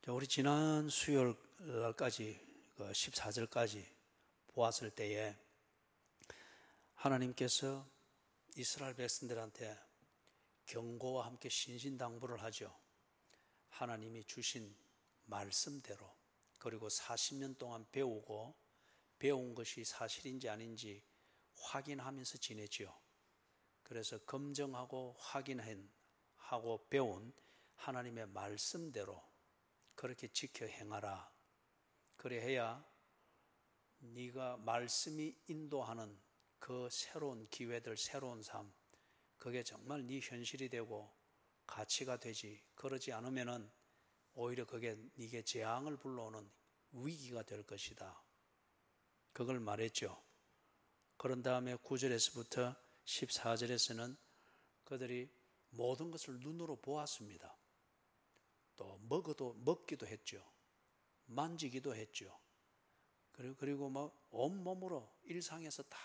우리 지난 수요일까지 14절까지 보았을 때에 하나님께서 이스라엘 백성들한테 경고와 함께 신신당부를 하죠. 하나님이 주신 말씀대로, 그리고 40년 동안 배운 것이 사실인지 아닌지 확인하면서 지내지요. 그래서 검증하고 확인하고 배운 하나님의 말씀대로 그렇게 지켜 행하라. 그래야 네가 말씀이 인도하는 그 새로운 기회들, 새로운 삶, 그게 정말 네 현실이 되고 가치가 되지. 그러지 않으면은 오히려 그게 네게 재앙을 불러오는 위기가 될 것이다. 그걸 말했죠. 그런 다음에 9절에서부터 14절에서는 그들이 모든 것을 눈으로 보았습니다. 또 먹기도 했죠. 만지기도 했죠. 그리고 온몸으로 일상에서 다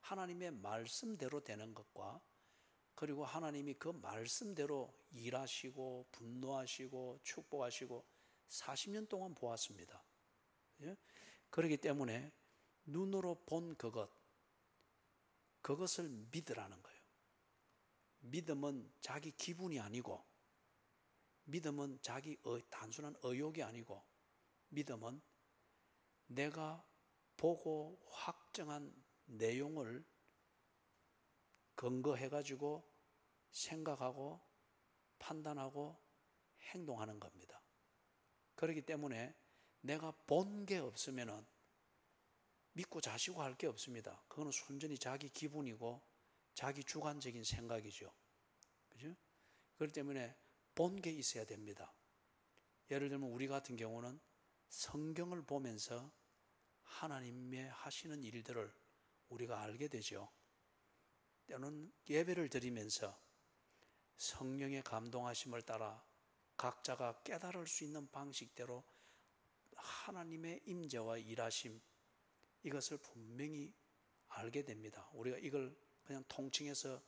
하나님의 말씀대로 되는 것과, 그리고 하나님이 그 말씀대로 일하시고 분노하시고 축복하시고 40년 동안 보았습니다. 그렇기 때문에 눈으로 본 그것을 믿으라는 거예요. 믿음은 자기 기분이 아니고, 믿음은 자기 단순한 의욕이 아니고, 믿음은 내가 보고 확정한 내용을 근거해가지고 생각하고 판단하고 행동하는 겁니다. 그렇기 때문에 내가 본 게 없으면은 믿고 자시고 할 게 없습니다. 그거는 순전히 자기 기분이고 자기 주관적인 생각이죠. 그죠? 그렇기 때문에 본 게 있어야 됩니다. 예를 들면 우리 같은 경우는 성경을 보면서 하나님의 하시는 일들을 우리가 알게 되죠. 때로는 예배를 드리면서 성령의 감동하심을 따라 각자가 깨달을 수 있는 방식대로 하나님의 임재와 일하심, 이것을 분명히 알게 됩니다. 우리가 이걸 그냥 통칭해서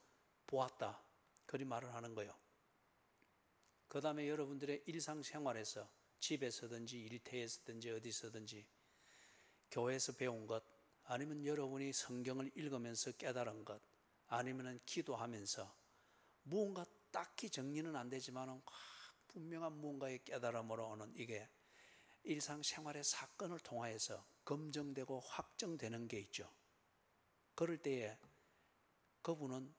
보았다, 그리 말을 하는 거예요. 그 다음에 여러분들의 일상생활에서 집에서든지 일터에서든지 어디서든지 교회에서 배운 것, 아니면 여러분이 성경을 읽으면서 깨달은 것, 아니면 기도하면서 무언가 딱히 정리는 안 되지만 분명한 무언가의 깨달음으로 오는 이게 일상생활의 사건을 통하여서 검증되고 확정되는 게 있죠. 그럴 때에 그분은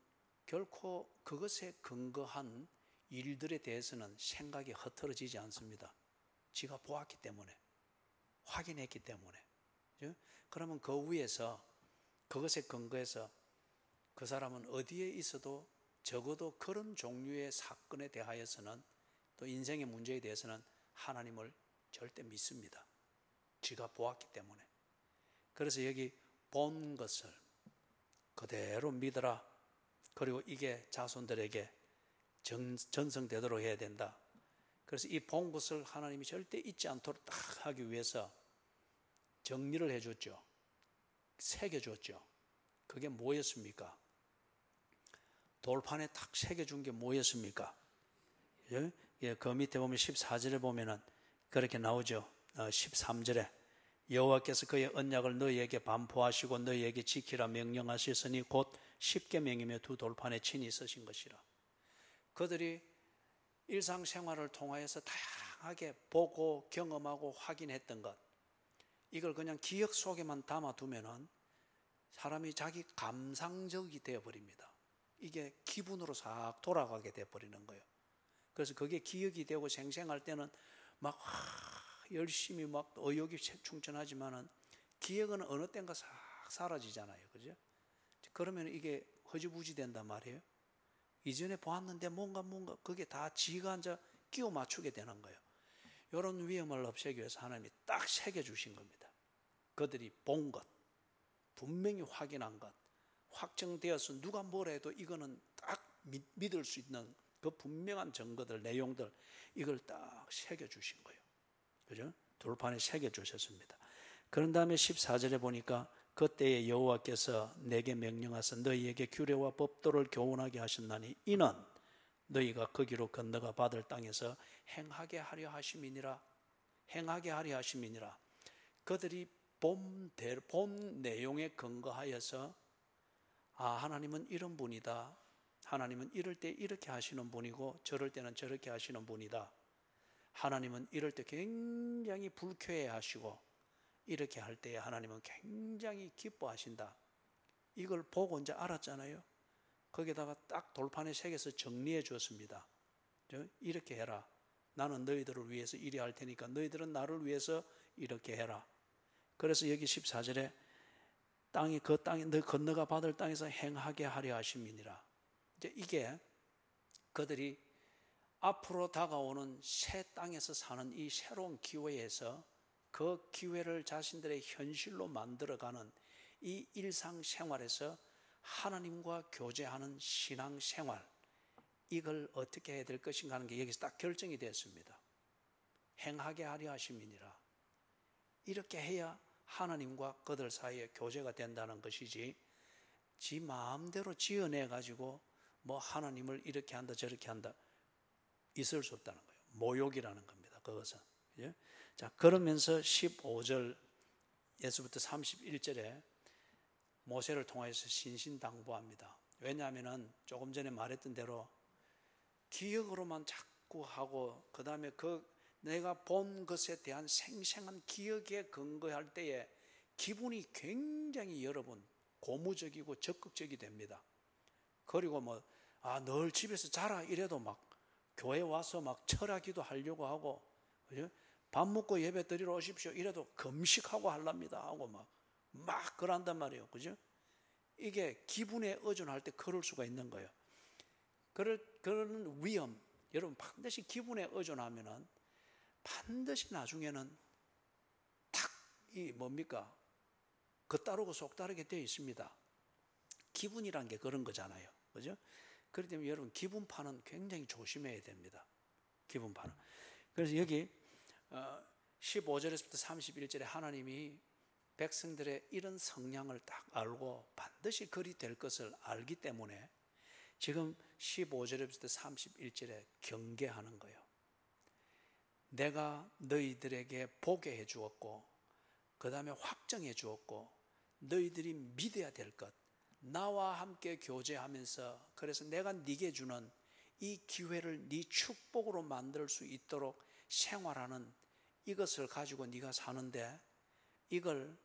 결코 그것에 근거한 일들에 대해서는 생각이 흐트러지지 않습니다. 지가 보았기 때문에, 확인했기 때문에. 그러면 그 위에서 그것에 근거해서 그 사람은 어디에 있어도 적어도 그런 종류의 사건에 대하여서는, 또 인생의 문제에 대해서는 하나님을 절대 믿습니다. 지가 보았기 때문에. 그래서 여기 본 것을 그대로 믿어라. 그리고 이게 자손들에게 전성되도록 해야 된다. 그래서 이 본 것을 하나님이 절대 잊지 않도록 딱 하기 위해서 정리를 해줬죠. 새겨줬죠. 그게 뭐였습니까? 돌판에 탁 새겨준 게 뭐였습니까? 그 밑에 보면 14절에 보면은 그렇게 나오죠. 13절에 여호와께서 그의 언약을 너희에게 반포하시고 너희에게 지키라 명령하셨으니 곧 십계명이며 두 돌판에 친히 쓰신 것이라. 그들이 일상생활을 통하여서 다양하게 보고 경험하고 확인했던 것, 이걸 그냥 기억 속에만 담아두면은 사람이 자기 감상적이 되어버립니다. 이게 기분으로 싹 돌아가게 되어버리는 거예요. 그래서 그게 기억이 되고 생생할 때는 막 열심히 막 의욕이 충천하지만은 기억은 어느 땐가 싹 사라지잖아요. 그죠? 그러면 이게 허지부지 된단 말이에요. 이전에 보았는데 뭔가 그게 다 지가 앉아 끼워 맞추게 되는 거예요. 이런 위험을 없애기 위해서 하나님이 딱 새겨주신 겁니다. 그들이 본 것, 분명히 확인한 것, 확정되어서 누가 뭐라 해도 이거는 딱 믿을 수 있는 그 분명한 증거들, 내용들, 이걸 딱 새겨주신 거예요. 그죠? 돌판에 새겨주셨습니다. 그런 다음에 14절에 보니까 그때에 여호와께서 내게 명령하사 너희에게 규례와 법도를 교훈하게 하셨나니 이는 너희가 거기로 건너가 받을 땅에서 행하게 하려 하심이니라. 행하게 하려 하심이니라. 그들이 본 내용에 근거하여서 하나님은 이런 분이다. 하나님은 이럴 때 이렇게 하시는 분이고 저럴 때는 저렇게 하시는 분이다. 하나님은 이럴 때 굉장히 불쾌해 하시고 이렇게 할 때에 하나님은 굉장히 기뻐하신다. 이걸 보고 이제 알았잖아요. 거기다가 딱 돌판에 새겨서 정리해 주었습니다. 이렇게 해라. 나는 너희들을 위해서 이리 할 테니까 너희들은 나를 위해서 이렇게 해라. 그래서 여기 14절에 그 땅에 너 건너가 받을 땅에서 행하게 하려 하심이니라. 이제 이게 그들이 앞으로 다가오는 새 땅에서 사는 이 새로운 기회에서 그 기회를 자신들의 현실로 만들어가는 이 일상생활에서 하나님과 교제하는 신앙생활, 이걸 어떻게 해야 될 것인가 하는 게 여기서 딱 결정이 됐습니다. 행하게 하려 하심이니라. 이렇게 해야 하나님과 그들 사이에 교제가 된다는 것이지, 지 마음대로 지어내가지고 뭐 하나님을 이렇게 한다 저렇게 한다 있을 수 없다는 거예요. 모욕이라는 겁니다. 그것은. 자, 그러면서 15절에서부터 31절에 모세를 통해서 신신당부합니다. 왜냐하면 조금 전에 말했던 대로 기억으로만 자꾸 하고 그 다음에 내가 본 것에 대한 생생한 기억에 근거할 때에 기분이 굉장히 여러분 고무적이고 적극적이 됩니다. 그리고 늘 집에서 자라 이래도 막 교회 와서 막 철학기도 하려고 하고, 그죠? 밥 먹고 예배 드리러 오십시오 이래도 금식하고 하랍니다 하고 막 그런단 말이에요. 그죠? 이게 기분에 의존할 때 그럴 수가 있는 거예요. 그런 위험, 여러분 반드시 기분에 의존하면은 반드시 나중에는 겉다르고 속다르게 되어 있습니다. 기분이란 게 그런 거잖아요. 그죠? 그렇기 때문에 여러분 기분파는 굉장히 조심해야 됩니다. 기분파는. 그래서 여기 15절에서부터 31절에 하나님이 백성들의 이런 성향을 딱 알고 반드시 그리 될 것을 알기 때문에 지금 15절에서부터 31절에 경계하는 거예요. 내가 너희들에게 보게 해 주었고 그 다음에 확정해 주었고 너희들이 믿어야 될 것, 나와 함께 교제하면서 그래서 내가 네게 주는 이 기회를 네 축복으로 만들 수 있도록 생활하는 이것을 가지고 네가 사는데, 이걸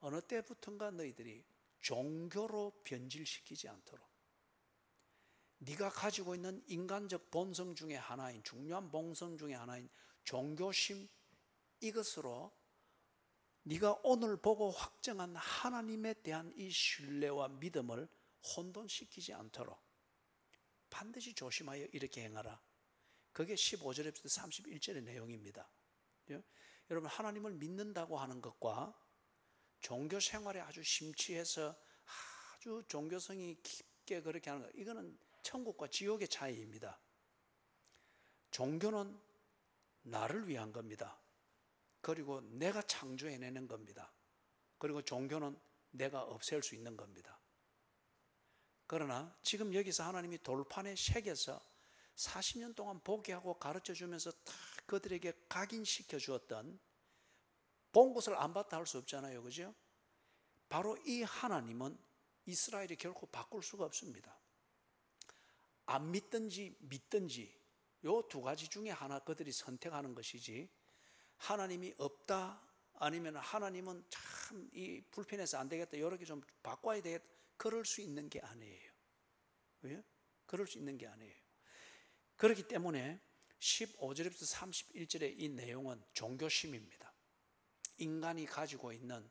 어느 때부턴가 너희들이 종교로 변질시키지 않도록, 네가 가지고 있는 인간적 본성 중에 하나인, 중요한 본성 중에 하나인 종교심, 이것으로 네가 오늘 보고 확정한 하나님에 대한 이 신뢰와 믿음을 혼돈시키지 않도록 반드시 조심하여 이렇게 행하라. 그게 15절에서 31절의 내용입니다. 여러분 하나님을 믿는다고 하는 것과 종교 생활에 아주 심취해서 아주 종교성이 깊게 그렇게 하는 것, 이거는 천국과 지옥의 차이입니다. 종교는 나를 위한 겁니다. 그리고 내가 창조해내는 겁니다. 그리고 종교는 내가 없앨 수 있는 겁니다. 그러나 지금 여기서 하나님이 돌판에 새겨서 40년 동안 보게 하고 가르쳐주면서 다 그들에게 각인시켜 주었던, 본 것을 안 봤다 할 수 없잖아요. 그죠? 바로 이 하나님은 이스라엘이 결코 바꿀 수가 없습니다. 안 믿든지 믿든지 요 두 가지 중에 하나 그들이 선택하는 것이지, 하나님이 없다 아니면 하나님은 참 이 불편해서 안 되겠다 이렇게 좀 바꿔야 되겠다, 그럴 수 있는 게 아니에요. 왜요? 그럴 수 있는 게 아니에요. 그렇기 때문에 15절부터 31절의 이 내용은 종교심입니다. 인간이 가지고 있는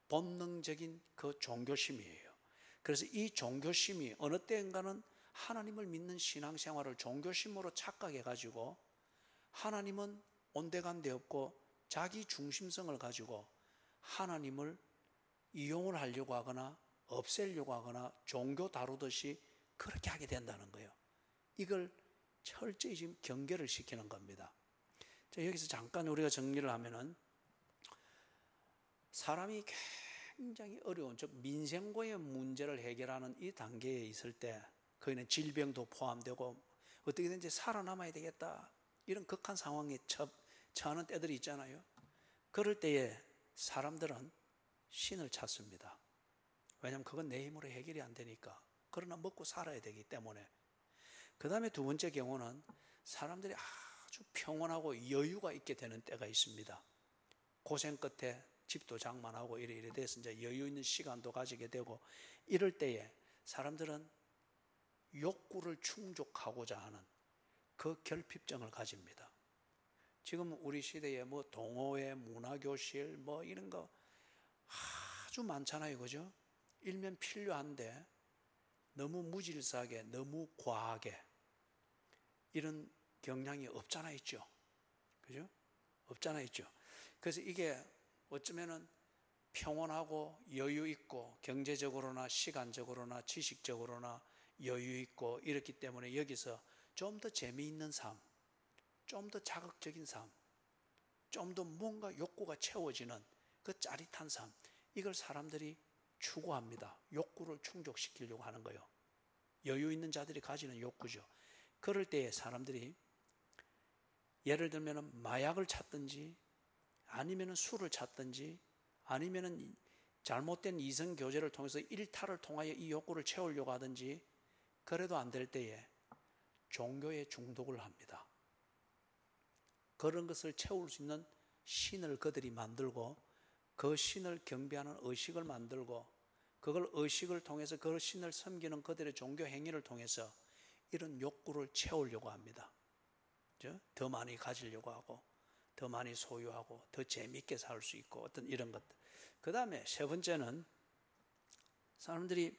본능적인 그 종교심이에요. 그래서 이 종교심이 어느 때인가는 하나님을 믿는 신앙생활을 종교심으로 착각해가지고 하나님은 온데간데 없고 자기 중심성을 가지고 하나님을 이용을 하려고 하거나 없애려고 하거나 종교 다루듯이 그렇게 하게 된다는 거예요. 이걸 철저히 지금 경계를 시키는 겁니다. 자, 여기서 잠깐 우리가 정리를 하면은, 사람이 굉장히 어려운, 즉 민생고의 문제를 해결하는 이 단계에 있을 때 거기는 질병도 포함되고 어떻게든지 살아남아야 되겠다, 이런 극한 상황에 처하는 때들이 있잖아요. 그럴 때에 사람들은 신을 찾습니다. 왜냐하면 그건 내 힘으로 해결이 안 되니까. 그러나 먹고 살아야 되기 때문에. 그 다음에 두 번째 경우는 사람들이 아주 평온하고 여유가 있게 되는 때가 있습니다. 고생 끝에 집도 장만하고 이래 돼서 이제 여유 있는 시간도 가지게 되고, 이럴 때에 사람들은 욕구를 충족하고자 하는 그 결핍증을 가집니다. 지금 우리 시대에 뭐 동호회, 문화교실 뭐 이런 거 아주 많잖아요. 그죠? 일면 필요한데 너무 무질서하게, 너무 과하게 이런 경향이 없잖아 있죠. 그죠? 없잖아 있죠. 그래서 이게 어쩌면은 평온하고 여유 있고 경제적으로나 시간적으로나 지식적으로나 여유 있고 이렇기 때문에 여기서 좀 더 재미있는 삶, 좀 더 자극적인 삶, 좀 더 뭔가 욕구가 채워지는 그 짜릿한 삶, 이걸 사람들이 추구합니다. 욕구를 충족시키려고 하는 거예요. 여유 있는 자들이 가지는 욕구죠. 그럴 때에 사람들이 예를 들면 마약을 찾든지 아니면 술을 찾든지 아니면 잘못된 이성교제를 통해서 일탈을 통하여 이 욕구를 채우려고 하든지, 그래도 안 될 때에 종교에 중독을 합니다. 그런 것을 채울 수 있는 신을 그들이 만들고 그 신을 경배하는 의식을 만들고 그걸 의식을 통해서 그 신을 섬기는 그들의 종교 행위를 통해서 이런 욕구를 채우려고 합니다. 더 많이 가지려고 하고 더 많이 소유하고 더 재미있게 살 수 있고 어떤 이런 것들. 그 다음에 세 번째는 사람들이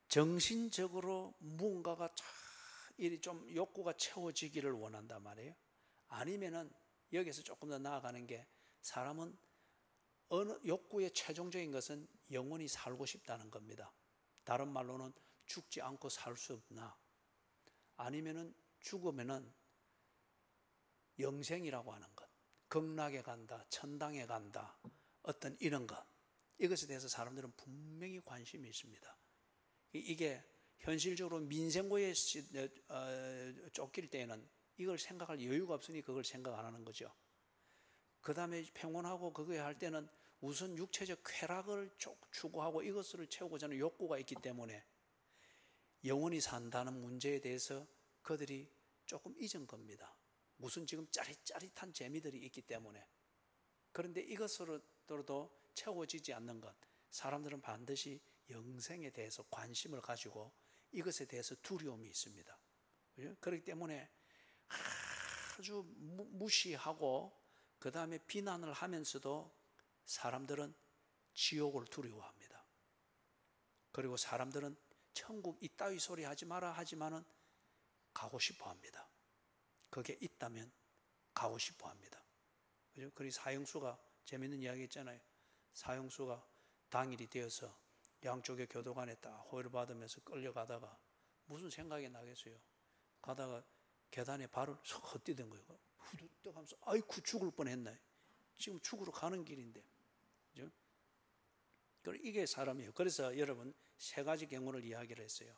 정신적으로 무언가가 좀 욕구가 채워지기를 원한단 말이에요. 아니면은 여기서 조금 더 나아가는 게, 사람은 어느 욕구의 최종적인 것은 영원히 살고 싶다는 겁니다. 다른 말로는 죽지 않고 살 수 없나, 아니면은 죽으면은 영생이라고 하는 것, 극락에 간다, 천당에 간다, 어떤 이런 것, 이것에 대해서 사람들은 분명히 관심이 있습니다. 이게 현실적으로 민생고에 쫓길 때에는 이걸 생각할 여유가 없으니 그걸 생각 안 하는 거죠. 그 다음에 평온하고 그거에 할 때는 우선 육체적 쾌락을 추구하고 이것을 채우고자 하는 욕구가 있기 때문에 영원히 산다는 문제에 대해서 그들이 조금 잊은 겁니다. 무슨 지금 짜릿짜릿한 재미들이 있기 때문에. 그런데 이것으로도 채워지지 않는 것, 사람들은 반드시 영생에 대해서 관심을 가지고 이것에 대해서 두려움이 있습니다. 그렇기 때문에 아주 무시하고 그 다음에 비난을 하면서도 사람들은 지옥을 두려워합니다. 그리고 사람들은 천국 이따위 소리 하지 마라 하지만은 가고 싶어 합니다. 그게 있다면 가고 싶어 합니다. 그죠? 그리고 사형수가 재밌는 이야기 있잖아요. 사형수가 당일이 되어서 양쪽의 교도관에 딱 호의를 받으면서 끌려가다가 무슨 생각이 나겠어요? 가다가 계단에 발을 쏙 헛디딘 거예요. 후두떡 하면서 아이쿠 죽을 뻔했네. 지금 죽으러 가는 길인데. 그죠? 이게 사람이에요. 그래서 여러분 세 가지 경우를 이야기를 했어요.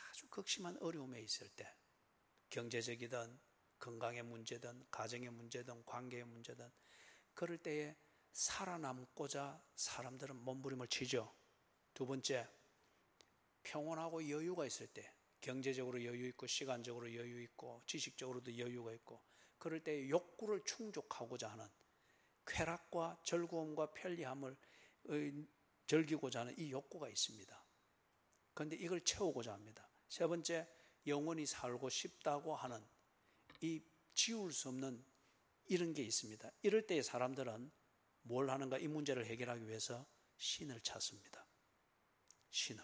아주 극심한 어려움에 있을 때, 경제적이든 건강의 문제든 가정의 문제든 관계의 문제든, 그럴 때에 살아남고자 사람들은 몸부림을 치죠. 두 번째, 평온하고 여유가 있을 때, 경제적으로 여유 있고 시간적으로 여유 있고 지식적으로도 여유가 있고, 그럴 때 욕구를 충족하고자 하는 쾌락과 즐거움과 편리함을 즐기고자 하는 이 욕구가 있습니다. 그런데 이걸 채우고자 합니다. 세 번째, 영원히 살고 싶다고 하는 이 지울 수 없는 이런 게 있습니다. 이럴 때 사람들은 뭘 하는가? 이 문제를 해결하기 위해서 신을 찾습니다. 신을.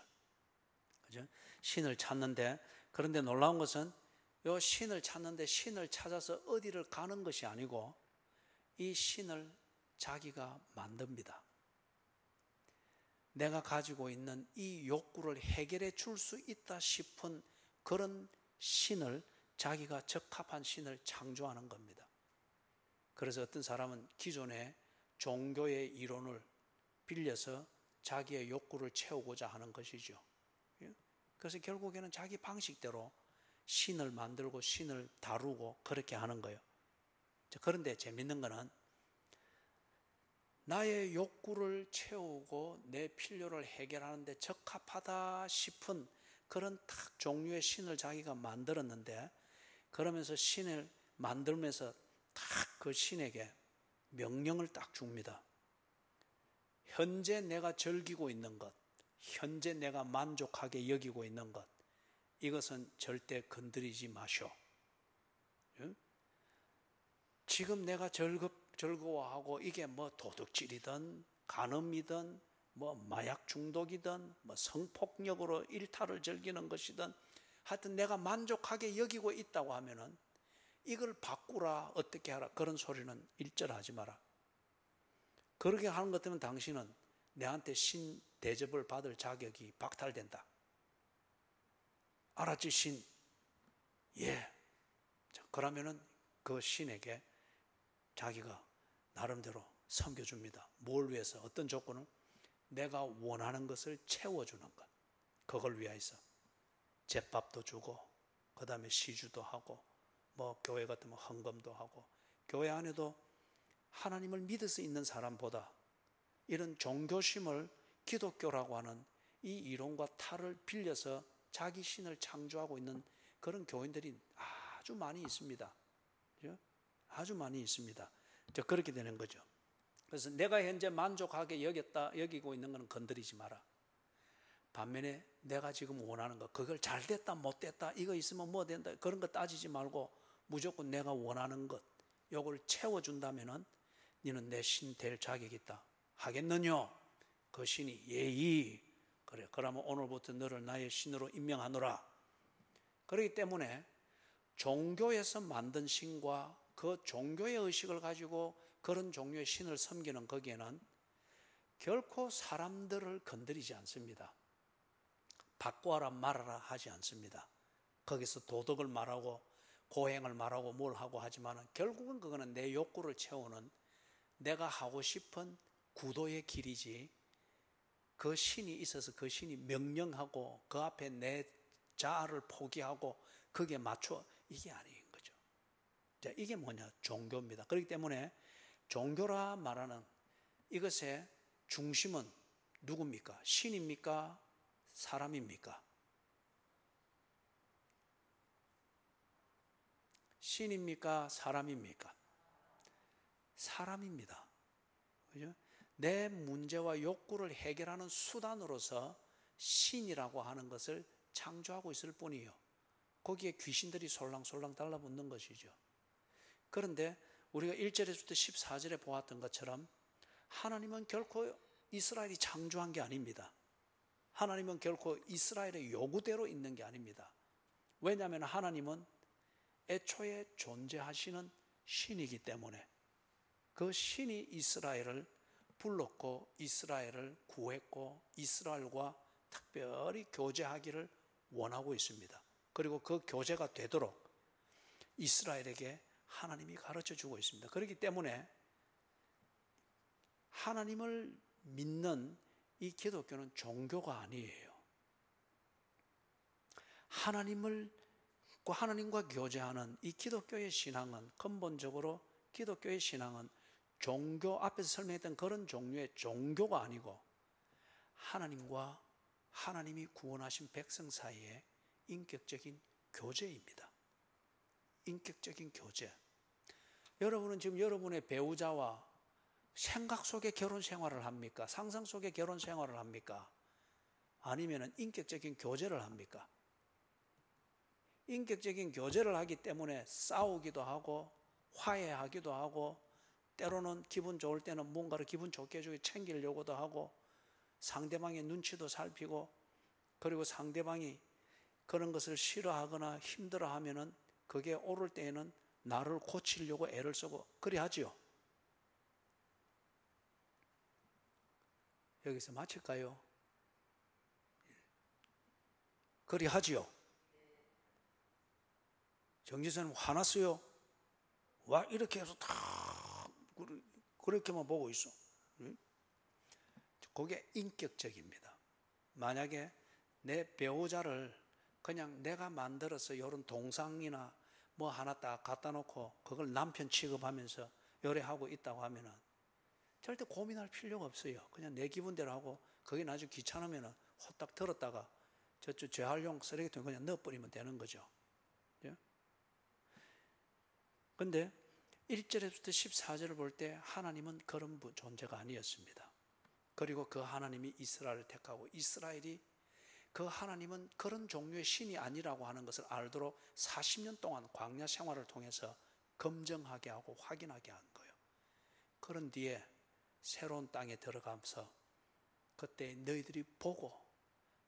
그죠? 신을 찾는데, 그런데 놀라운 것은 이 신을 찾는데 신을 찾아서 어디를 가는 것이 아니고 이 신을 자기가 만듭니다. 내가 가지고 있는 이 욕구를 해결해 줄 수 있다 싶은 그런 신을, 자기가 적합한 신을 창조하는 겁니다. 그래서 어떤 사람은 기존의 종교의 이론을 빌려서 자기의 욕구를 채우고자 하는 것이죠. 그래서 결국에는 자기 방식대로 신을 만들고 신을 다루고 그렇게 하는 거예요. 그런데 재밌는 거는 나의 욕구를 채우고 내 필요를 해결하는데 적합하다 싶은 그런 딱 종류의 신을 자기가 만들었는데, 그러면서 신을 만들면서 딱 그 신에게 명령을 딱 줍니다. 현재 내가 즐기고 있는 것, 현재 내가 만족하게 여기고 있는 것, 이것은 절대 건드리지 마시오. 지금 내가 즐거워하고 이게 뭐 도둑질이든 간음이든 뭐 마약 중독이든 뭐 성폭력으로 일탈을 즐기는 것이든 하여튼 내가 만족하게 여기고 있다고 하면은 이걸 바꾸라, 어떻게 하라, 그런 소리는 일절하지 마라. 그렇게 하는 것 때문에 당신은 내한테 신 대접을 받을 자격이 박탈된다. 알았지, 신? 예. 자, 그러면은 그 신에게 자기가 나름대로 섬겨줍니다. 뭘 위해서? 어떤 조건을? 내가 원하는 것을 채워주는 것. 그걸 위해서 제밥도 주고, 그 다음에 시주도 하고, 뭐 교회 같으면 헌금도 하고, 교회 안에도 하나님을 믿을 수 있는 사람보다 이런 종교심을 기독교라고 하는 이 이론과 탈을 빌려서 자기 신을 창조하고 있는 그런 교인들이 아주 많이 있습니다. 아주 많이 있습니다. 그렇게 되는 거죠. 그래서 내가 현재 만족하게 여기고 있는 것은 건드리지 마라. 반면에 내가 지금 원하는 것, 그걸 잘 됐다 못 됐다, 이거 있으면 뭐 된다, 그런 거 따지지 말고 무조건 내가 원하는 것, 요걸 채워준다면은 너는 내 신 될 자격이 있다. 하겠느냐? 그 신이 예의. 그래, 그러면 오늘부터 너를 나의 신으로 임명하노라. 그렇기 때문에 종교에서 만든 신과 그 종교의 의식을 가지고 그런 종류의 신을 섬기는 거기에는 결코 사람들을 건드리지 않습니다. 바꿔라 말아라 하지 않습니다. 거기서 도덕을 말하고 고행을 말하고 뭘 하고 하지만 결국은 그거는 내 욕구를 채우는 내가 하고 싶은 구도의 길이지, 그 신이 있어서 그 신이 명령하고 그 앞에 내 자아를 포기하고 거기에 맞춰, 이게 아닌 거죠. 자, 이게 뭐냐? 종교입니다. 그렇기 때문에 종교라 말하는 이것의 중심은 누굽니까? 신입니까? 사람입니까? 신입니까? 사람입니까? 사람입니다. 그죠? 내 문제와 욕구를 해결하는 수단으로서 신이라고 하는 것을 창조하고 있을 뿐이에요. 거기에 귀신들이 솔랑솔랑 달라붙는 것이죠. 그런데 우리가 1절에서부터 14절에 보았던 것처럼 하나님은 결코 이스라엘이 창조한 게 아닙니다. 하나님은 결코 이스라엘의 요구대로 있는 게 아닙니다. 왜냐하면 하나님은 애초에 존재하시는 신이기 때문에 그 신이 이스라엘을 불렀고 이스라엘을 구했고 이스라엘과 특별히 교제하기를 원하고 있습니다. 그리고 그 교제가 되도록 이스라엘에게 하나님이 가르쳐 주고 있습니다. 그렇기 때문에 하나님을 믿는 이 기독교는 종교가 아니에요. 하나님과 교제하는 이 기독교의 신앙은 근본적으로 기독교의 신앙은 종교, 앞에서 설명했던 그런 종류의 종교가 아니고 하나님과 하나님이 구원하신 백성 사이의 인격적인 교제입니다. 인격적인 교제. 여러분은 지금 여러분의 배우자와 생각 속의 결혼 생활을 합니까? 상상 속의 결혼 생활을 합니까? 아니면 인격적인 교제를 합니까? 인격적인 교제를 하기 때문에 싸우기도 하고 화해하기도 하고 때로는 기분 좋을 때는 뭔가를 기분 좋게 해주고 챙기려고도 하고 상대방의 눈치도 살피고, 그리고 상대방이 그런 것을 싫어하거나 힘들어하면은 그게 옳을 때에는 나를 고치려고 애를 쓰고 그리 하지요. 여기서 마칠까요? 그리 하지요. 정지선은 화났어요. 와, 이렇게 해서 다 그렇게만 보고 있어. 그게 인격적입니다. 만약에 내 배우자를 그냥 내가 만들어서 이런 동상이나 뭐 하나 딱 갖다 놓고 그걸 남편 취급하면서 요래하고 있다고 하면은 절대 고민할 필요가 없어요. 그냥 내 기분대로 하고 그게 나중에 귀찮으면은 호딱 들었다가 저쪽 재활용 쓰레기통에 그냥 넣어버리면 되는 거죠. 예? 근데 1절에서부터 14절을 볼 때 하나님은 그런 존재가 아니었습니다. 그리고 그 하나님이 이스라엘을 택하고 이스라엘이 그 하나님은 그런 종류의 신이 아니라고 하는 것을 알도록 40년 동안 광야 생활을 통해서 검증하게 하고 확인하게 한 거예요. 그런 뒤에 새로운 땅에 들어가면서 그때 너희들이 보고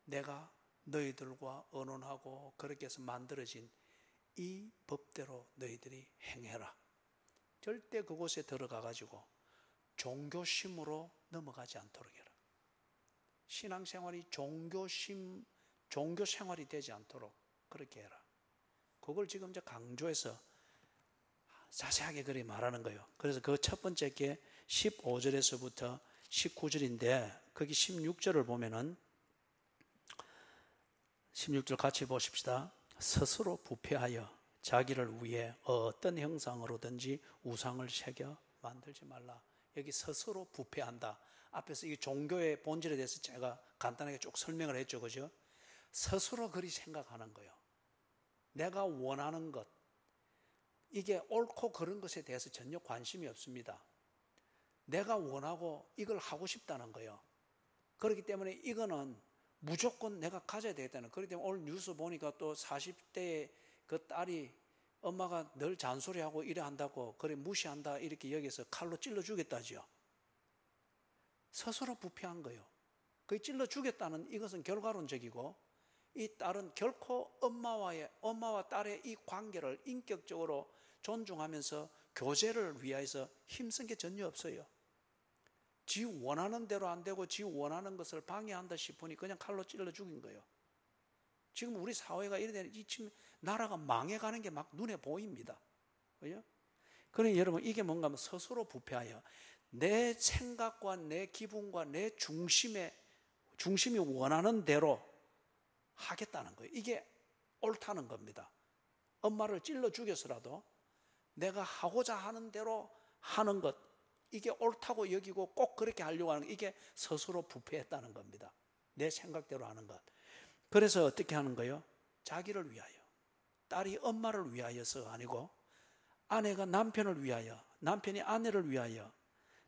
내가 너희들과 언론하고 그렇게 해서 만들어진 이 법대로 너희들이 행해라. 절대 그곳에 들어가 가지고 종교심으로 넘어가지 않도록 해라. 신앙생활이 종교 생활이 되지 않도록 그렇게 해라. 그걸 지금 이제 강조해서 자세하게 그렇게 말하는 거예요. 그래서 그 첫 번째 게 15절에서부터 19절인데 거기 16절을 보면은 16절 같이 보십시다. 스스로 부패하여 자기를 위해 어떤 형상으로든지 우상을 새겨 만들지 말라. 여기 스스로 부패한다. 앞에서 이 종교의 본질에 대해서 제가 간단하게 쭉 설명을 했죠. 그죠? 스스로 그리 생각하는 거예요. 내가 원하는 것, 이게 옳고 그런 것에 대해서 전혀 관심이 없습니다. 내가 원하고 이걸 하고 싶다는 거예요. 그렇기 때문에 이거는 무조건 내가 가져야 되겠다는. 그렇기 때문에 오늘 뉴스 보니까 또 40대의 그 딸이 엄마가 늘 잔소리하고 이래 한다고 그래 무시한다 이렇게 여기서 칼로 찔러 주겠다지요. 스스로 부패한 거예요. 그 찔러 주겠다는 이것은 결과론적이고 이 딸은 결코 엄마와 딸의 이 관계를 인격적으로 존중하면서 교제를 위해서 힘쓴 게 전혀 없어요. 지 원하는 대로 안 되고 지 원하는 것을 방해한다 싶으니 그냥 칼로 찔러 죽인 거예요. 지금 우리 사회가 이래 되는 지금 나라가 망해가는 게 막 눈에 보입니다. 그죠? 그러니 여러분 이게 뭔가 하면 스스로 부패하여 내 생각과 내 기분과 내 중심이 원하는 대로 하겠다는 거예요. 이게 옳다는 겁니다. 엄마를 찔러 죽여서라도 내가 하고자 하는 대로 하는 것, 이게 옳다고 여기고 꼭 그렇게 하려고 하는 것, 이게 스스로 부패했다는 겁니다. 내 생각대로 하는 것. 그래서 어떻게 하는 거예요? 자기를 위하여. 딸이 엄마를 위하여서 아니고 아내가 남편을 위하여, 남편이 아내를 위하여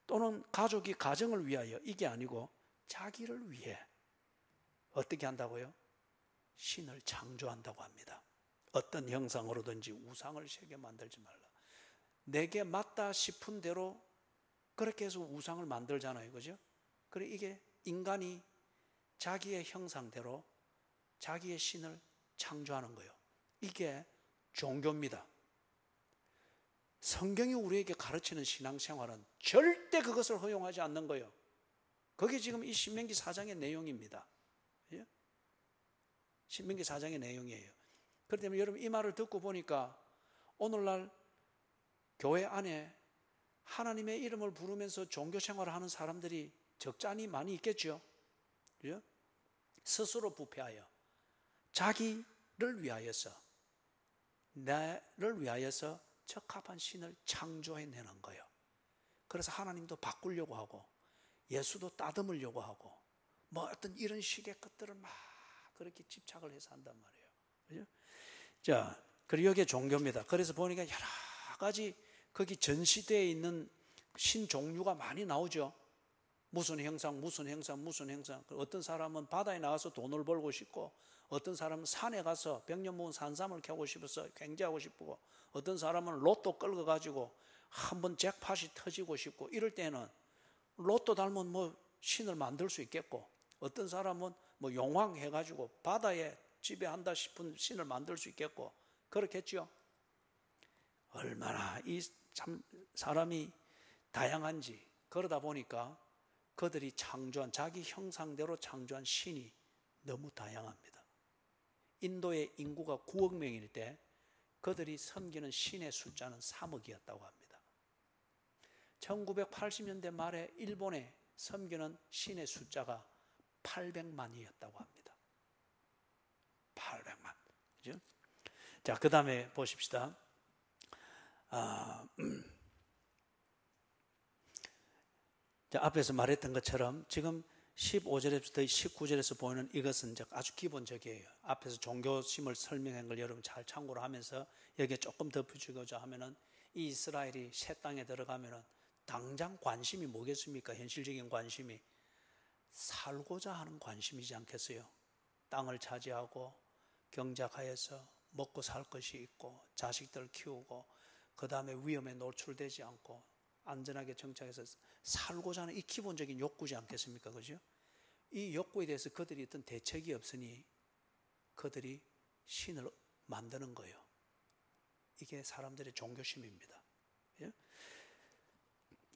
또는 가족이 가정을 위하여 이게 아니고 자기를 위해 어떻게 한다고요? 신을 창조한다고 합니다. 어떤 형상으로든지 우상을 새겨 만들지 말라. 내게 맞다 싶은 대로 그렇게 해서 우상을 만들잖아요. 그죠? 그래 이게 인간이 자기의 형상대로 자기의 신을 창조하는 거예요. 이게 종교입니다. 성경이 우리에게 가르치는 신앙생활은 절대 그것을 허용하지 않는 거예요. 그게 지금 이 신명기 4장의 내용입니다. 신명기 4장의 내용이에요. 그렇기 때문에 여러분 이 말을 듣고 보니까 오늘날 교회 안에 하나님의 이름을 부르면서 종교생활을 하는 사람들이 적잖이 많이 있겠죠. 그죠? 스스로 부패하여 자기를 위하여서 나를 위하여서 적합한 신을 창조해내는 거예요. 그래서 하나님도 바꾸려고 하고 예수도 따듬으려고 하고 뭐 어떤 이런 식의 것들을 막 그렇게 집착을 해서 한단 말이에요. 그죠? 자, 그리고 이게 종교입니다. 그래서 보니까 여러 가지 거기 전시대에 있는 신 종류가 많이 나오죠. 무슨 형상, 무슨 형상, 무슨 형상. 어떤 사람은 바다에 나가서 돈을 벌고 싶고, 어떤 사람은 산에 가서 백년 묵은 산삼을 캐고 싶어서 굉장하고 싶고, 어떤 사람은 로또 끌고 가지고 한번 잭팟이 터지고 싶고, 이럴 때는 로또 닮은 뭐 신을 만들 수 있겠고, 어떤 사람은 뭐 용왕 해가지고 바다에 지배한다 싶은 신을 만들 수 있겠고, 그렇겠죠. 얼마나 이 참 사람이 다양한지. 그러다 보니까 그들이 창조한 자기 형상대로 창조한 신이 너무 다양합니다. 인도의 인구가 9억 명일 때 그들이 섬기는 신의 숫자는 3억이었다고 합니다. 1980년대 말에 일본에 섬기는 신의 숫자가 800만이었다고 합니다. 800만. 그죠? 자, 그 다음에 보십시다. 자, 앞에서 말했던 것처럼 지금 15절에부터 19절에서 보이는 이것은 이제 아주 기본적이에요. 앞에서 종교심을 설명한 걸 여러분 잘 참고를 하면서 여기에 조금 덧붙이고자 하면은 이 이스라엘이 새 땅에 들어가면은 당장 관심이 뭐겠습니까? 현실적인 관심이 살고자 하는 관심이지 않겠어요? 땅을 차지하고 경작하여서 먹고 살 것이 있고 자식들 키우고 그 다음에 위험에 노출되지 않고 안전하게 정착해서 살고자 하는 이 기본적인 욕구지 않겠습니까? 그죠? 이 욕구에 대해서 그들이 어떤 대책이 없으니 그들이 신을 만드는 거예요. 이게 사람들의 종교심입니다. 예?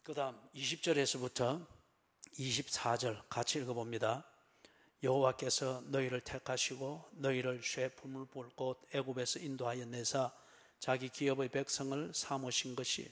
그 다음 20절에서부터 24절 같이 읽어봅니다. 여호와께서 너희를 택하시고 너희를 쇠 품을 볼 곳 애굽에서 인도하여 내사 자기 기업의 백성을 삼으신 것이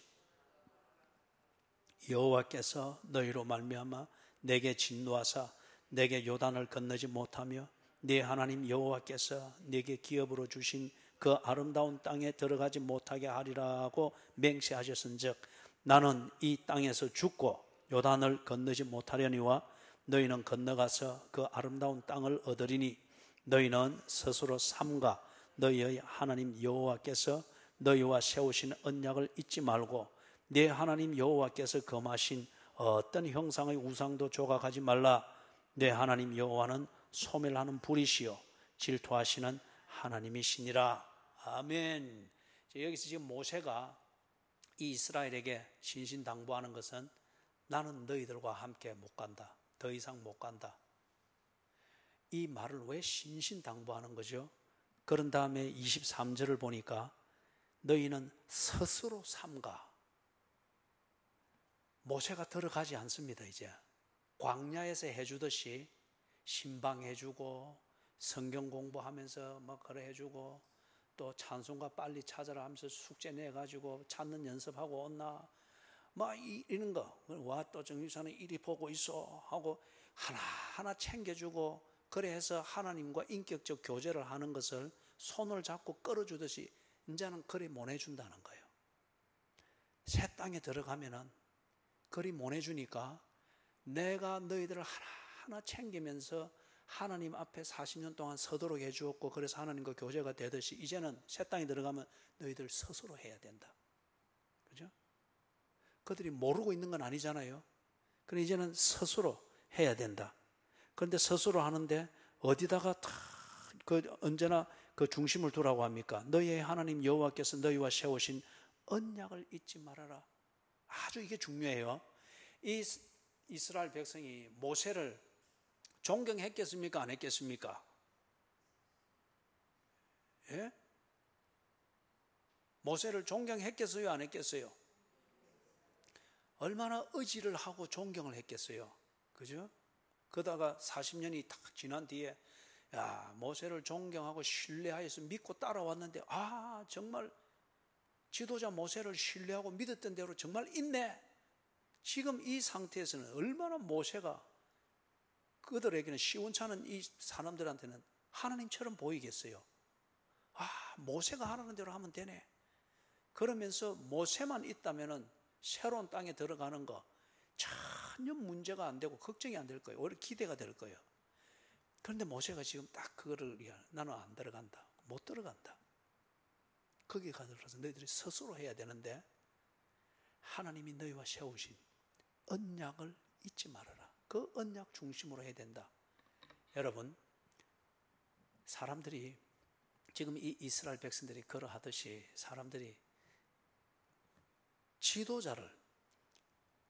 여호와께서 너희로 말미암아 내게 진노하사 내게 요단을 건너지 못하며 네 하나님 여호와께서 네게 기업으로 주신 그 아름다운 땅에 들어가지 못하게 하리라고 맹세하셨은즉 나는 이 땅에서 죽고 요단을 건너지 못하려니와 너희는 건너가서 그 아름다운 땅을 얻으리니 너희는 스스로 삼가 너희의 하나님 여호와께서 너희와 세우신 언약을 잊지 말고 네 하나님 여호와께서 금하신 어떤 형상의 우상도 조각하지 말라. 네 하나님 여호와는 소멸하는 불이시요 질투하시는 하나님이시니라. 아멘. 여기서 지금 모세가 이 이스라엘에게 신신당부하는 것은 나는 너희들과 함께 못 간다. 더 이상 못 간다. 이 말을 왜 신신당부하는 거죠? 그런 다음에 23절을 보니까 너희는 스스로 삼가. 모세가 들어가지 않습니다. 이제 광야에서 해주듯이 신방해주고 성경 공부하면서 뭐 그래 해주고 또 찬송가 빨리 찾아라 하면서 숙제 내가지고 찾는 연습하고 온나 막 이런 거. 와 또 정유사는 이리 보고 있어 하고 하나하나 챙겨주고 그래 해서 하나님과 인격적 교제를 하는 것을 손을 잡고 끌어주듯이 이제는 그리 못 해준다는 거예요. 새 땅에 들어가면은 그리 못 해주니까 내가 너희들을 하나하나 챙기면서 하나님 앞에 40년 동안 서도록 해주었고 그래서 하나님과 교제가 되듯이 이제는 새 땅에 들어가면 너희들 스스로 해야 된다. 그죠? 그들이 모르고 있는 건 아니잖아요. 그럼 이제는 스스로 해야 된다. 그런데 스스로 하는데 어디다가 언제나 그 중심을 두라고 합니까? 너희의 하나님 여호와께서 너희와 세우신 언약을 잊지 말아라. 아주 이게 중요해요. 이 이스라엘 백성이 모세를 존경했겠습니까? 안 했겠습니까? 예? 모세를 존경했겠어요? 안 했겠어요? 얼마나 의지를 하고 존경을 했겠어요? 그죠? 그러다가 40년이 딱 지난 뒤에 야, 모세를 존경하고 신뢰하여서 믿고 따라왔는데 정말 지도자 모세를 신뢰하고 믿었던 대로 정말 있네. 지금 이 상태에서는 얼마나 모세가 그들에게는 시원찮은 이 사람들한테는 하나님처럼 보이겠어요. 모세가 하라는 대로 하면 되네. 그러면서 모세만 있다면은 새로운 땅에 들어가는 거 전혀 문제가 안 되고 걱정이 안 될 거예요. 오히려 기대가 될 거예요. 그런데 모세가 지금 딱 그거를 나는 안 들어간다. 못 들어간다. 거기에 가서 너희들이 스스로 해야 되는데 하나님이 너희와 세우신 언약을 잊지 말아라. 그 언약 중심으로 해야 된다. 여러분, 사람들이 지금 이 이스라엘 백성들이 그러하듯이 사람들이 지도자를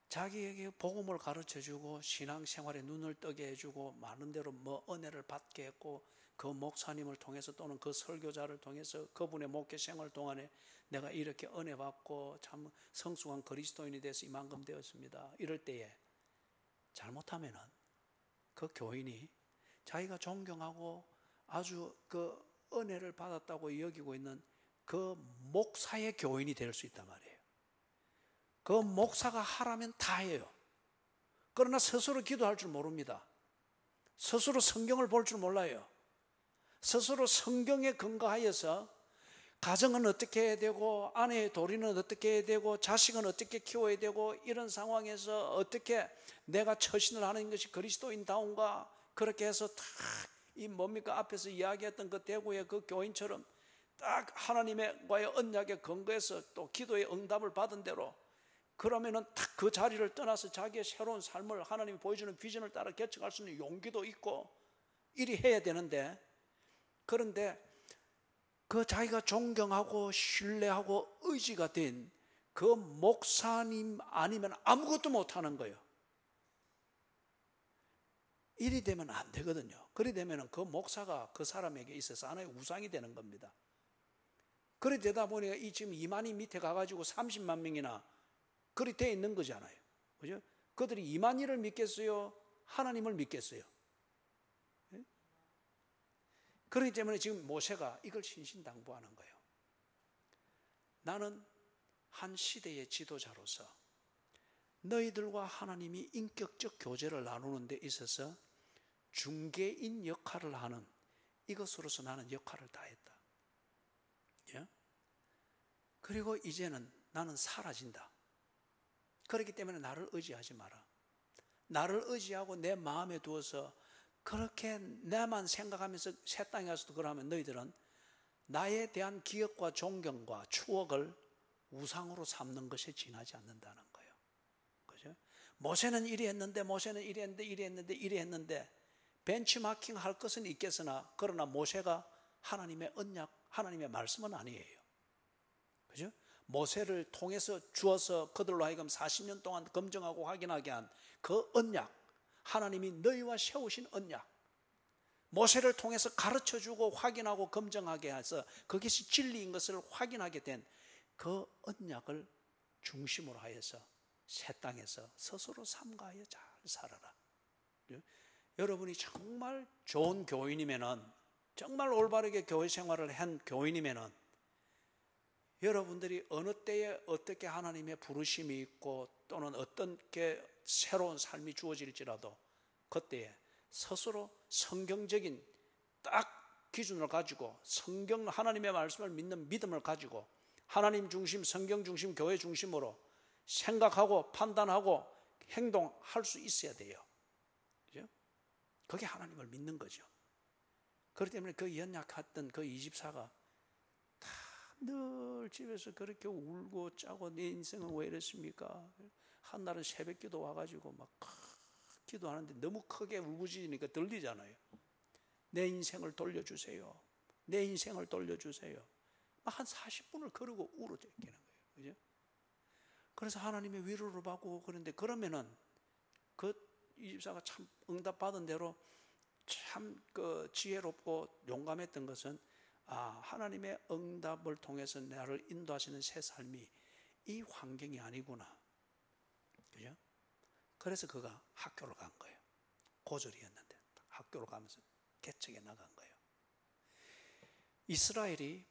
자기에게 복음을 가르쳐주고 신앙생활에 눈을 뜨게 해주고 많은 대로 뭐 은혜를 받게 했고 그 목사님을 통해서 또는 그 설교자를 통해서 그분의 목회 생활 동안에 내가 이렇게 은혜 받고 참 성숙한 그리스도인이 돼서 이만큼 되었습니다. 이럴 때에 잘못하면은 그 교인이 자기가 존경하고 아주 그 은혜를 받았다고 여기고 있는 그 목사의 교인이 될 수 있단 말이에요. 그 목사가 하라면 다 해요. 그러나 스스로 기도할 줄 모릅니다. 스스로 성경을 볼 줄 몰라요. 스스로 성경에 근거하여서 가정은 어떻게 해야 되고, 아내의 도리는 어떻게 해야 되고, 자식은 어떻게 키워야 되고, 이런 상황에서 어떻게 내가 처신을 하는 것이 그리스도인다운가, 그렇게 해서 딱 이 뭡니까 앞에서 이야기했던 그 대구의 그 교인처럼 딱 하나님과의 언약에 근거해서 또 기도의 응답을 받은 대로, 그러면은 딱 그 자리를 떠나서 자기의 새로운 삶을 하나님이 보여주는 비전을 따라 개척할 수 있는 용기도 있고 이리 해야 되는데, 그런데 그 자기가 존경하고 신뢰하고 의지가 된 그 목사님 아니면 아무것도 못하는 거예요. 이리 되면 안 되거든요. 그리 되면 그 목사가 그 사람에게 있어서 하나의 우상이 되는 겁니다. 그리 되다 보니까 이 지금 2만이 밑에 가가지고 30만 명이나 그리 돼 있는 거잖아요. 그죠? 그들이 2만이를 믿겠어요? 하나님을 믿겠어요? 네? 그렇기 때문에 지금 모세가 이걸 신신당부하는 거예요. 나는 한 시대의 지도자로서 너희들과 하나님이 인격적 교제를 나누는 데 있어서 중개인 역할을 하는 이것으로서 나는 역할을 다했다. 예? 그리고 이제는 나는 사라진다. 그렇기 때문에 나를 의지하지 마라. 나를 의지하고 내 마음에 두어서 그렇게 내만 생각하면서 새 땅에 가서도 그러면 너희들은 나에 대한 기억과 존경과 추억을 우상으로 삼는 것에 지나지 않는다는 거예요. 그죠? 모세는 이리 했는데, 모세는 이리 했는데, 이리 했는데, 이리 했는데, 벤치마킹 할 것은 있겠으나, 그러나 모세가 하나님의 언약, 하나님의 말씀은 아니에요. 그죠? 모세를 통해서 주어서 그들로 하여금 40년 동안 검증하고 확인하게 한 그 언약, 하나님이 너희와 세우신 언약, 모세를 통해서 가르쳐주고 확인하고 검증하게 해서 그것이 진리인 것을 확인하게 된 그 언약을 중심으로 하여서 새 땅에서 스스로 삼가하여 잘 살아라. 여러분이 정말 좋은 교인이면은, 정말 올바르게 교회 생활을 한 교인이면은, 여러분들이 어느 때에 어떻게 하나님의 부르심이 있고 또는 어떻게 새로운 삶이 주어질지라도 그때에 스스로 성경적인 딱 기준을 가지고, 성경 하나님의 말씀을 믿는 믿음을 가지고 하나님 중심, 성경 중심, 교회 중심으로 생각하고 판단하고 행동할 수 있어야 돼요. 그죠? 그게 하나님을 믿는 거죠. 그렇기 때문에 그 연약했던 그 24가 다 늘 집에서 그렇게 울고 짜고 내 인생은 왜 이랬습니까? 한 날은 새벽 기도 와가지고 막 기도하는데 너무 크게 울부짖으니까 들리잖아요. 내 인생을 돌려주세요. 내 인생을 돌려주세요. 한 40분을 그러고 울어져 있는 거예요. 그죠? 그래서 하나님의 위로를 받고 그런데, 그러면은 그 24가 참 응답받은 대로 참 그 지혜롭고 용감했던 것은, 하나님의 응답을 통해서 나를 인도하시는 새 삶이 이 환경이 아니구나. 그죠? 그래서 그가 학교를 간 거예요. 고졸이었는데 학교를 가면서 개척해 나간 거예요. 이스라엘이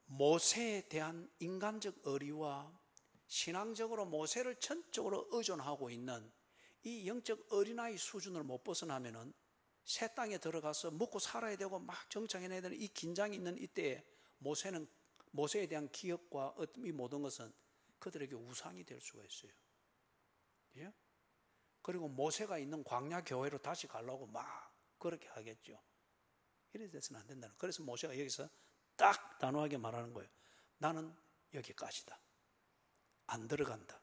모세에 대한 인간적 의리와 신앙적으로 모세를 전적으로 의존하고 있는 이 영적 어린아이 수준을 못 벗어나면은 새 땅에 들어가서 먹고 살아야 되고 막 정착해내야 되는 이 긴장이 있는 이때에 모세에 대한 기억과 이 모든 것은 그들에게 우상이 될 수가 있어요. 예? 그리고 모세가 있는 광야 교회로 다시 가려고 막 그렇게 하겠죠. 이래 돼서는 안 된다는. 그래서 모세가 여기서 딱 단호하게 말하는 거예요. 나는 여기까지다. 안 들어간다.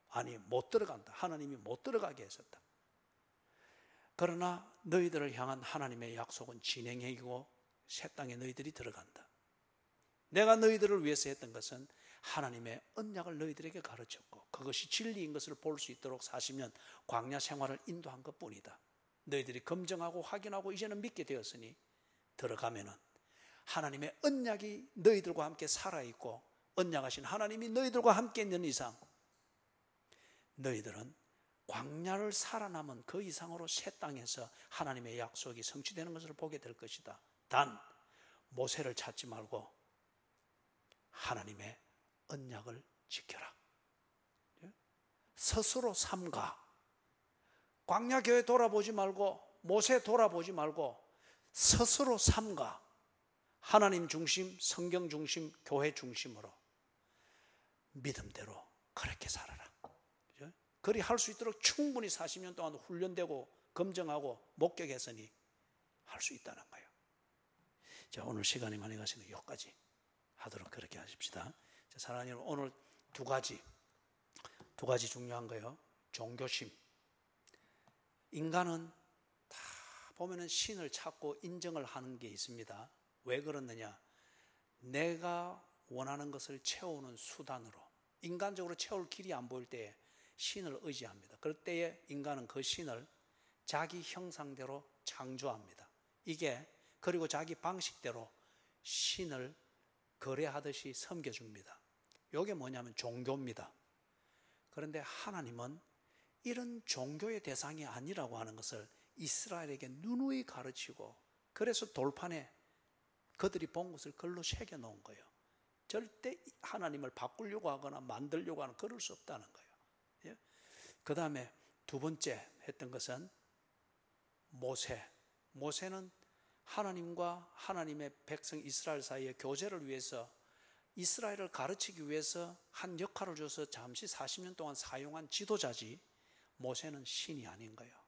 아니, 못 들어간다. 하나님이 못 들어가게 했었다. 그러나 너희들을 향한 하나님의 약속은 진행이고 새 땅에 너희들이 들어간다. 내가 너희들을 위해서 했던 것은 하나님의 언약을 너희들에게 가르쳤고 그것이 진리인 것을 볼 수 있도록 40년 광야 생활을 인도한 것뿐이다. 너희들이 검증하고 확인하고 이제는 믿게 되었으니 들어가면은 하나님의 언약이 너희들과 함께 살아있고 언약하신 하나님이 너희들과 함께 있는 이상 너희들은 광야를 살아남은 그 이상으로 새 땅에서 하나님의 약속이 성취되는 것을 보게 될 것이다. 단 모세를 찾지 말고 하나님의 언약을 지켜라. 스스로 삼가. 광야교회 돌아보지 말고 모세 돌아보지 말고 스스로 삼가. 하나님 중심, 성경 중심, 교회 중심으로 믿음대로 그렇게 살아라. 그죠? 그리 할 수 있도록 충분히 40년 동안 훈련되고 검증하고 목격했으니 할 수 있다는 거예요. 자, 오늘 시간이 많이 가시는 여기까지 하도록 그렇게 하십시다. 자, 사랑하는 여러분, 오늘 두 가지 중요한 거예요. 종교심. 인간은 다 보면은 신을 찾고 인정을 하는 게 있습니다. 왜 그러느냐? 내가 원하는 것을 채우는 수단으로, 인간적으로 채울 길이 안 보일 때에 신을 의지합니다. 그럴 때에 인간은 그 신을 자기 형상대로 창조합니다. 그리고 자기 방식대로 신을 거래하듯이 섬겨줍니다. 이게 뭐냐면 종교입니다. 그런데 하나님은 이런 종교의 대상이 아니라고 하는 것을 이스라엘에게 누누이 가르치고, 그래서 돌판에 그들이 본 것을 글로 새겨 놓은 거예요. 절대 하나님을 바꾸려고 하거나 만들려고 하는, 그럴 수 없다는 거예요. 그 다음에 두 번째 했던 것은 모세는 하나님과 하나님의 백성 이스라엘 사이의 교제를 위해서, 이스라엘을 가르치기 위해서 한 역할을 줘서 잠시 40년 동안 사용한 지도자지, 모세는 신이 아닌 거예요.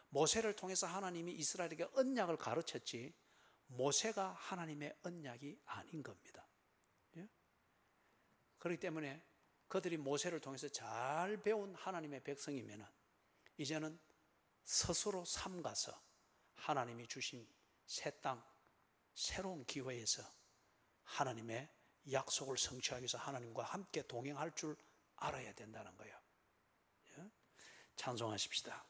모세를 통해서 하나님이 이스라엘에게 언약을 가르쳤지, 모세가 하나님의 언약이 아닌 겁니다. 그렇기 때문에 그들이 모세를 통해서 잘 배운 하나님의 백성이면 이제는 스스로 삼가서 하나님이 주신 새 땅, 새로운 기회에서 하나님의 약속을 성취하기 위해서 하나님과 함께 동행할 줄 알아야 된다는 거예요. 찬송하십시다.